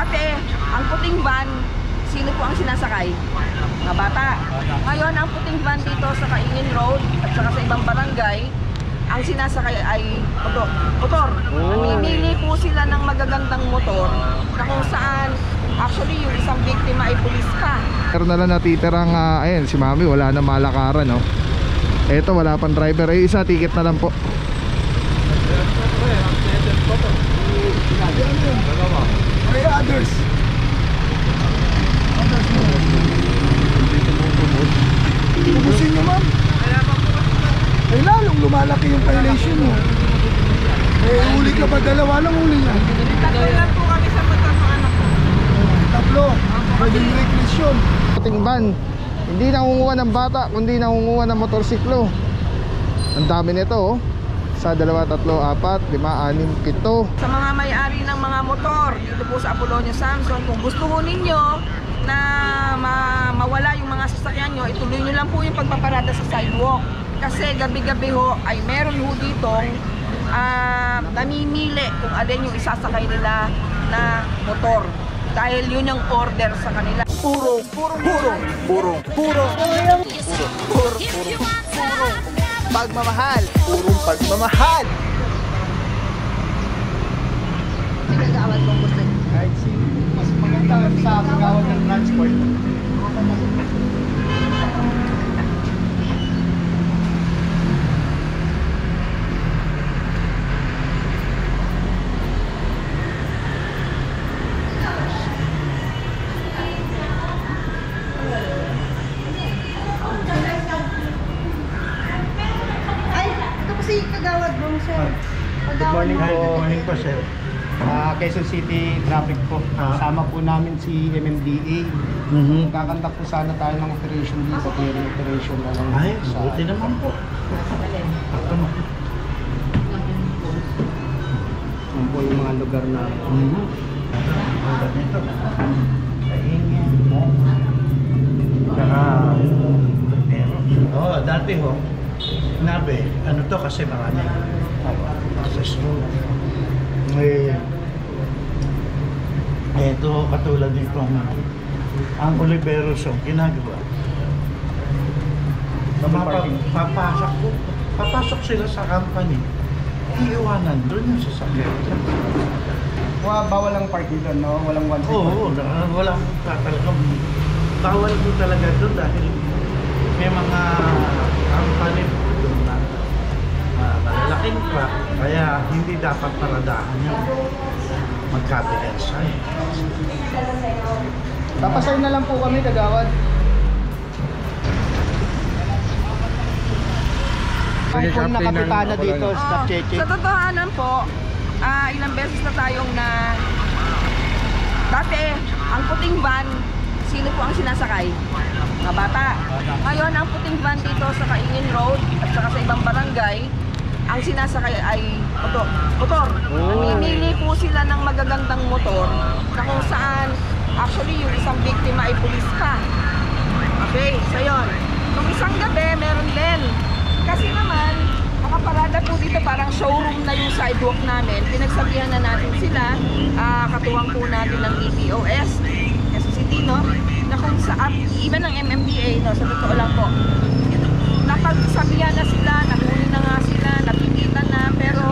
Dati, ang puting van, sino po ang sinasakay? Mga bata. Ngayon, ang puting van dito sa Kaingin Road at saka sa ibang barangay, ang sinasakay ay motor. Mamimili po sila ng magagandang motor na kung saan actually yung isang biktima ay pulis pa. Pero na lang natitirang, ayun, si Mami wala na malakaran, no? Eto, wala pang driver. Ay, isa, ticket na lang po. Ay, others. Ubusin nyo, ma'am. Ay, lalong lumalaki yung violation mo. Eh, uli ka pa, dalawa lang uli niya. Tatlo lang po kami sa motor ng anak ko. Tatlo. Pwedeng reckless yun. Puting van, hindi nangunguha ng bata, kundi nangunguha ng motorsiklo. Ang dami nito, oh. Sa 2, 3, 4, 5, 6, 7. Sa mga may-ari ng mga motor dito po sa Apolonio Samson, kung gusto ho ninyo na mawala yung mga sasakyan nyo, ituloy nyo lang po yung pagpaparada sa sidewalk. Kasi gabi-gabi ho ay meron ho ditong namimili kung alin yung isasakay nila na motor. Dahil yun ang order sa kanila. Puro. Pagmamahal, purong pagmamahal. Pinag-aawal kong gusto. Kahit mas maganda sa kagawad ng transport. Kagawad mo, sir. Good morning po. Good morning po, sir. Quezon City Traffic po. Kasama po namin si MMDA. Kakandak po sana tayo ng operation dito. Clearing operation na lang. Ay, buti naman po. Yan po yung mga lugar na ganito. Kaingin mo. Dati ho. Nabe, ano to kasi marami access road. Ito katulad nito ang Oliveros ang ginagawa. Papasok sila sa company, iiwanan doon yung sasakyan. Bawal ang parking doon, no? Walang one way. Oo, walang talagang bawal po talaga doon dahil may mga company doon na malalaking truck, kaya hindi dapat paradahan yung magkabilang sign. Papasay na lang po kami, kagawad. Ang kung nakapitana dito, Staff Cheche. Sa totohanan po, ilang beses na tayong dati, ang puting van, sino po ang sinasakay? Mga bata. Ngayon, ang puting van dito sa Kaingin Road at saka sa ibang barangay, ang sinasakay ay motor. Mamimili po sila ng magagandang motor na kung saan actually yung isang biktima ay pulis pa. Okay, so yun. Nung isang gabi, meron din. Kasi naman, nakaparada po dito parang showroom na yung sidewalk namin. Pinagsabihan na natin sila, katuwang po natin ng DPOS, City, no? Na kung saan, even ng MMDA, no? Sa totoo lang po, napagsabihan na sila, nahuli na nga sila, napigilan na, pero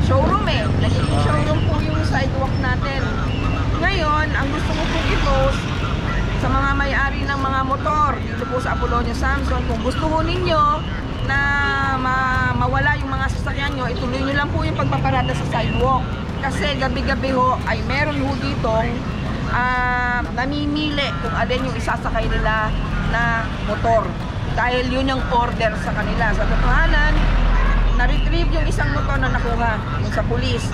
showroom naging showroom po yung sidewalk natin. Ngayon, ang gusto ko po i-post sa mga may-ari ng mga motor dito po sa Apolonio Samson, kung gusto ho ninyo na mawala yung mga sasakyan nyo, ituloy nyo lang po yung pagpaparada sa sidewalk. Kasi gabi-gabi ho ay meron ho ditong namimili kung alin yung isasakay nila na motor. Dahil yun ang order sa kanila. Sa totohanan, na-retrieve yung isang motor na nakuha yung sa pulis.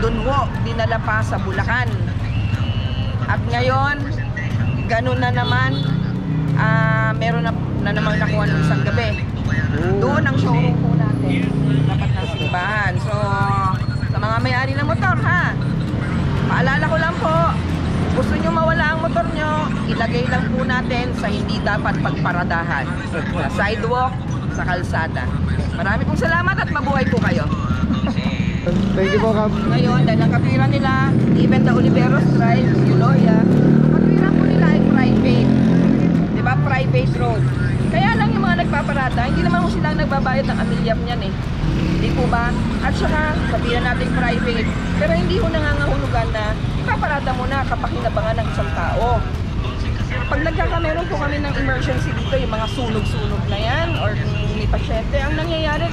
Doon ho, dinala pa sa Bulacan. At ngayon, ganun na naman, meron na namang nakuha ng isang gabi. Doon ang showroom po natin. Dapat ng simbahan. So, sa mga may-ari ng motor, ha? Paalala ko lang po, gusto nyo mawala ang motor nyo, ilagay lang po natin sa hindi dapat pagparadahan. Sa sidewalk, sa kalsada. Marami pong salamat at mabuhay po kayo. Thank you po, Kap. Ngayon, dahil ang katwiran nila, even the Oliveros Drive, Euloia, ang katwiran po nila ay private. Diba? Private road. Kaya lang yung mga nagpaparada, hindi naman mo silang nagbabayad ng amilyap niyan eh. Hindi po ba? At saka, sabihan natin private. Pero hindi ho nangangahulugan na ipaparada mo na kapakinabangan ng isang tao. Pag nagkakameron po kami ng emergency dito, yung mga sunog-sunog na yan, or may pasyente, ang nangyayari,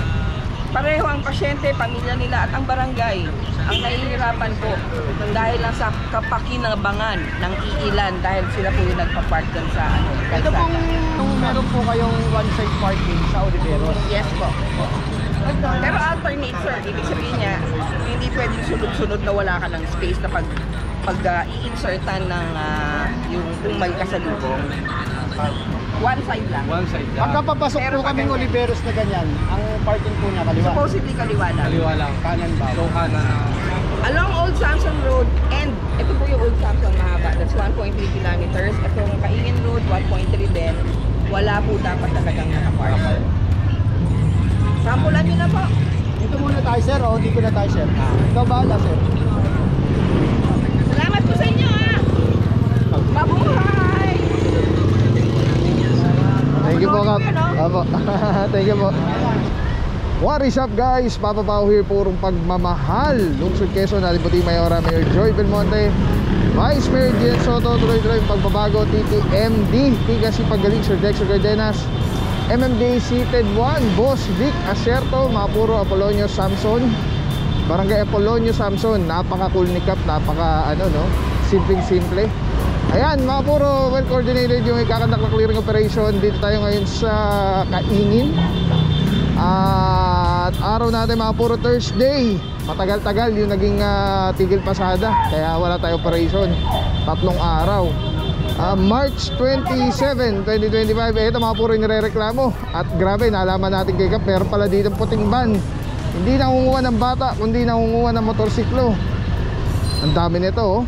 pareho ang pasyente, pamilya nila at ang barangay ang nahihirapan po dahil lang sa kapakinabangan ng iilan dahil sila po yung nagpa-park dun sa Ito kalsada. pong nung meron po kayong one-side parking sa Oliveros. Yes po. Pero alternate sir, ibig sabihin niya, hindi pwedeng sunod-sunod na wala ka ng space na i-insertan ng yung kung may kasalubong. One side lang. One side lang. Pagka papasok Pero po kaming Oliveros na ganyan, ang parking po niya kaliwa. Supposedly kaliwa lang. Kaliwa lang. Kanan ba? So, kanan na. Along Old Samson Road and ito po yung Old Samson mahaba. That's 1.3 kilometers. Itong Kaingin Road, 1.3 din. Wala po dapat talagang nakapark. Sampulan nyo na po. Dito muna tayo sir o dito na tayo sir? Ikaw bahala sir. Salamat po sa inyo ha. Mabuhay! Thank you po, Kap. Apo. Thank you po. What is up guys? Papa Pao here, purong pagmamahal. Lungsod Quezon, natin puti Mayora, Mayor Joy Belmonte, Vice Mayor Gian Soto, tuloy-tuloy yung pagbabago, TTMD, Tigasi Pagaling, Sir Dexter Gardenas, MMDC Ted 1, Boss Vic Acerto, mga puro Apolonio Samson, Barangay Apolonio Samson. Napaka-cool ni Kap, simpleng-simple. Ayan, mga puro well coordinated yung ikakandak na clearing operation. Dito tayo ngayon sa Kaingin. At araw natin mga puro Thursday. Matagal-tagal yung naging tigil pasada, kaya wala tayo operation. 3 araw. March 27, 2025. Ito mga puro nire-reklamo. At grabe, naalaman natin kay Kap, meron pala dito puting van. Hindi nangunguha ng bata, kundi nangunguha ng motorsiklo. Ang dami nito oh.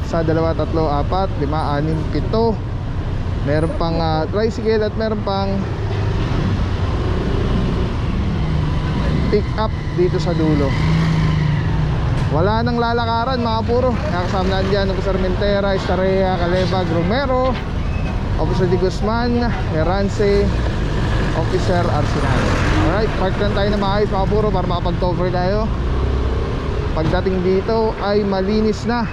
Sa 2, 3, 4, 5, 6, 7. Meron pang tricycle at meron pang pick up dito sa dulo. Wala nang lalakaran mga puro. Nakasama na dyan Officer Mentera, Estarea, Caleva, Grumero, Officer Di Guzman, Herance, Officer Arsenal. Alright, park lang tayo na maayos mga puro para makapag-cover tayo. Pagdating dito ay malinis na.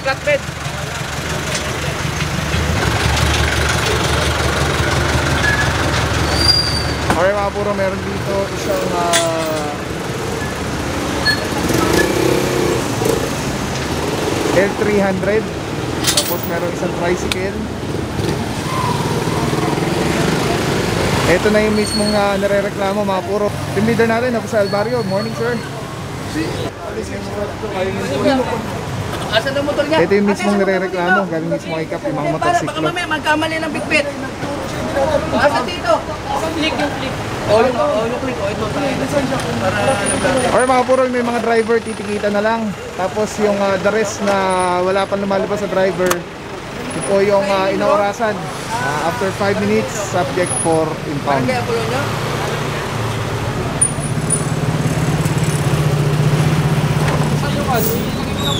Flatbed. Okay mga puro, meron dito isang L300. Tapos meron isang tricycle. Ito na yung mismong nare-reklamo mga puro. Team leader natin, Officer Alvario. Morning sir. Asan ang motor niya? Ito yung mismong nare-reklamo. Galing mismo kay Kap, yung mga motorsiklo. Baka mamaya magkamali ng bitbit. Asan dito? Click yung click. Yung click. Ito tayo. Or mga puro, may mga driver titikita na lang. Tapos yung the rest na wala pa lumalabas sa driver, ito po yung inaorasan. After 5 minutes, subject for impound. Barangay Apolonio?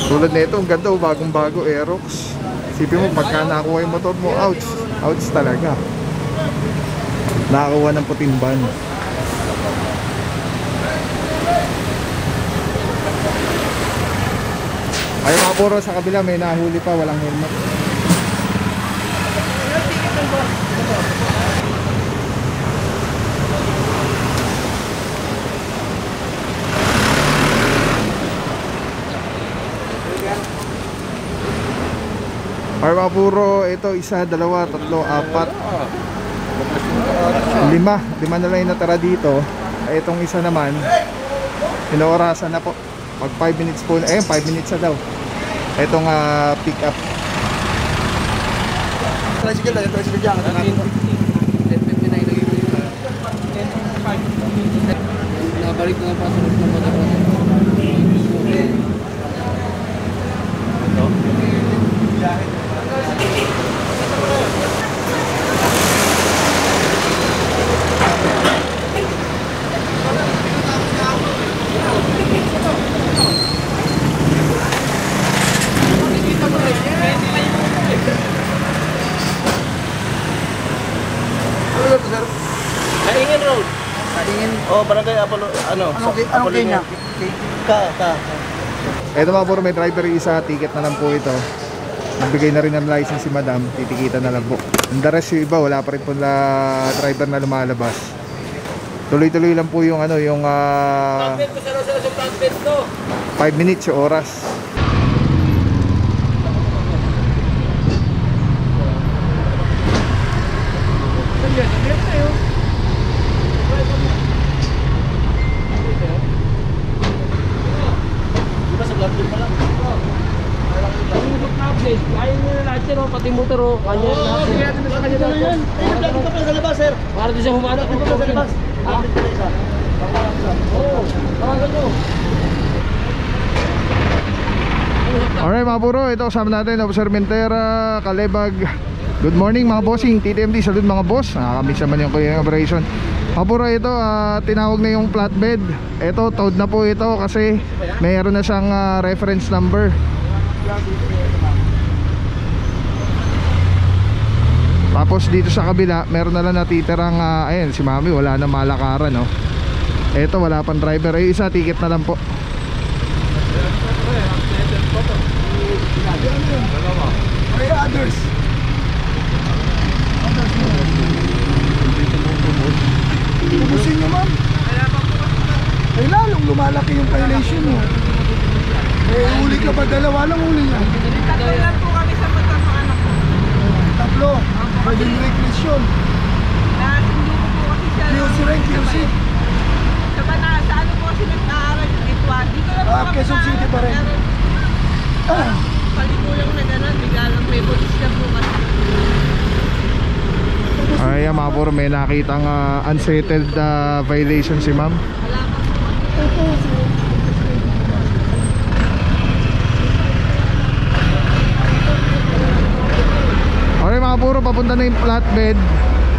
Tulad nito, ang ganda, bagong-bago, Aerox. Isipin mo, pagka nakakuha yung motor mo, ouch. Ouch talaga. Nakakuha ng puting van. Ay mga puro, sa kabila may nahuli pa, walang helmet. Ay mga puro, ito 1, 2, 3, 4, 5 na lang yung natara dito. Ay itong isa naman Pinoorasan na po. Pag 5 minutes po, 5 minutes na daw. Itong pick up. Tricycle lang, tricycle dyan. 10:59 lagi ko yun. Nabalik na pa sa Kaingin Road. Oh, barangay Apollo, Anong kanya? Ito mga puro, may driver isa, ticket na lang po ito. Nagbigay na rin ng license si madam, titikita na lang po. And the rest yung iba, wala pa rin po na driver na lumalabas. Tuloy-tuloy lang po yung 5 minutes yung oras. Ayaw nyo na lahat sir, pati motor o. Kanya na lahat. Sa labas, sir. Para doon siya humanap. Sa labas. Alright mga puro, ito kasama natin Officer Mentera, Kalebag. Good morning mga bossing, TTMD, salud mga boss. Nakakamiss naman yung kuya operation. Mga puro, ito tinawag na yung flatbed. Ito, towed na po ito kasi mayroon na siyang reference number. Tapos dito sa kabila, meron na lang natitirang ayun, si Mami wala na malakaran, no. Ito wala pang driver, isa ticket na lang po. Others. Tubusin nyo, ma'am. Ay lalong lumalaki yung violation mo. Uli ka pa, dalawa lang uli niya. Tatlo lang po kami sa motor ng anak ko. Tatlo. Pwedeng recreation. Nasundo ko po kasi siya. QC rin, QC. Sa ano po kasi nag-aaral yung Ituan. Dito lang po kami Quezon City pa rin. Paligulang na gano'n, bigla lang may polis na po kasi. Ay, mga puro, may nakitang unsettled violation si ma'am. Wala pa po kasi. Okay mga puro, papunta na yung flatbed.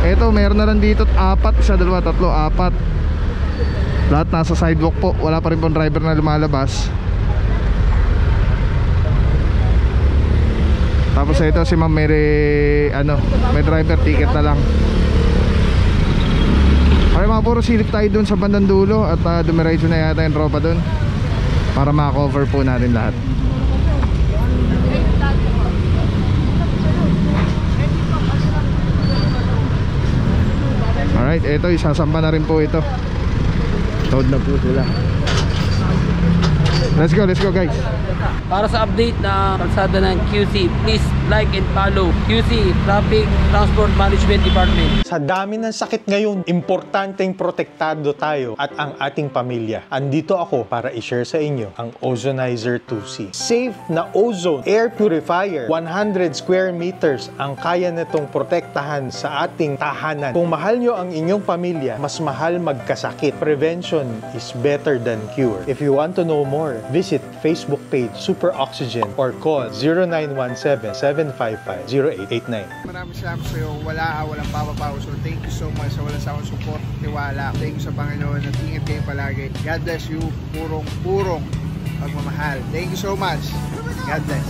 Ito, meron na lang dito 4, 1, 2, 3, 4. Lahat nasa sidewalk po, wala pa rin pong driver na lumalabas. Tapos ito si ma'am may driver, ticket na lang. Okay mga puro, silip tayo dun sa bandang dulo. At dumiretso na yata yung tropa dun para ma-cover po natin lahat. Alright, ito isasampa na rin po ito. Towed na po sila. Let's go guys. Para sa update na kalsada ng QC, please like and follow QC Traffic Transport Management Department. Sa dami ng sakit ngayon, importanteng protektado tayo at ang ating pamilya. Andito ako para i-share sa inyo ang Ozonizer 2C. Safe na ozone air purifier. 100 square meters ang kaya nitong protektahan sa ating tahanan. Kung mahal nyo ang inyong pamilya, mas mahal magkasakit. Prevention is better than cure. If you want to know more, visit Facebook page Super Oxygen or call 0917-755-0889. Maraming salamat sa iyo. Walang papapaw. So thank you so much sa walang sawang support, tiwala. Thank you sa Panginoon at ingat kayo palagi. God bless you. Purong pagmamahal. Thank you so much. God bless.